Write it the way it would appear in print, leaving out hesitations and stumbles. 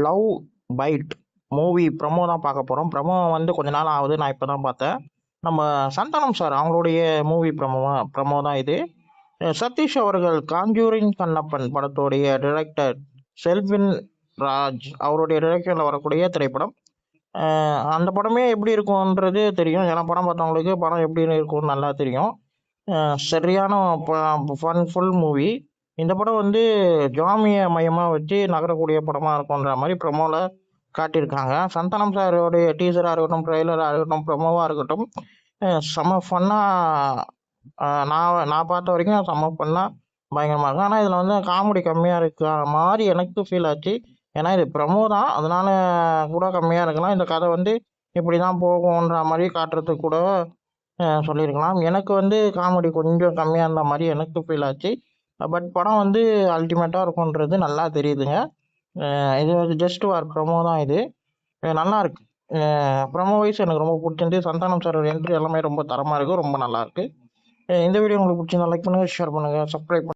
Love byte movie promo தான் பார்க்க போகிறோம். ப்ரமோ வந்து கொஞ்ச நாள் ஆகுது, நான் இப்போ தான் பார்த்தேன். நம்ம சந்தானம் சார் அவங்களுடைய மூவி ப்ரமோ தான் இது. சதீஷ் அவர்கள் காஞ்சூரிங் கண்ணப்பன் படத்துடைய டிரெக்டர் செல்வின் ராஜ் அவருடைய டிரெக்டரில் வரக்கூடிய திரைப்படம். அந்த படமே எப்படி இருக்கும்ன்றது தெரியும். ஏன்னா படம் பார்த்தவங்களுக்கு படம் எப்படி இருக்கும்னு நல்லா தெரியும். சரியான ஃபுல் மூவி. இந்த படம் வந்து ஜாமிய மையமாக வச்சு நகரக்கூடிய படமாக இருக்குன்ற மாதிரி ப்ரமோவில் காட்டியிருக்காங்க. சந்தானம் சாரோடைய டீசராக இருக்கட்டும், ட்ரெய்லராக இருக்கட்டும், ப்ரமோவாக இருக்கட்டும், செம்ம ஃபன்னாக நான் பார்த்த வரைக்கும் செம்ம ஃபன்னாக பயங்கரமாக இருக்கும். ஆனால் இதில் வந்து காமெடி கம்மியாக இருக்க மாதிரி எனக்கு ஃபீல் ஆச்சு. ஏன்னா இது ப்ரமோ தான், அதனால கூட கம்மியாக இருக்கலாம். இந்த கதை வந்து இப்படி தான் போகும்ன்ற மாதிரி காட்டுறதுக்கு கூட சொல்லியிருக்கலாம். எனக்கு வந்து காமெடி கொஞ்சம் கம்மியாக இருந்த மாதிரி எனக்கு ஃபீல் ஆச்சு. பட் படம் வந்து அல்டிமேட்டாக இருக்கும்ன்றது நல்லா தெரியுதுங்க. இது வந்து ஜஸ்ட் ஒரு ப்ரமோ தான் இது. நல்லா இருக்கு. ப்ரமோ வைஸ் எனக்கு ரொம்ப பிடிச்சிருந்து. சந்தானம் சார் என்ட்ரி எல்லாமே ரொம்ப தரமாக இருக்குது, ரொம்ப நல்லாயிருக்கு. இந்த வீடியோ உங்களுக்கு பிடிச்சிருந்தா லைக் பண்ணுங்கள், ஷேர் பண்ணுங்கள், சப்ஸ்கிரைப் பண்ணுங்கள்.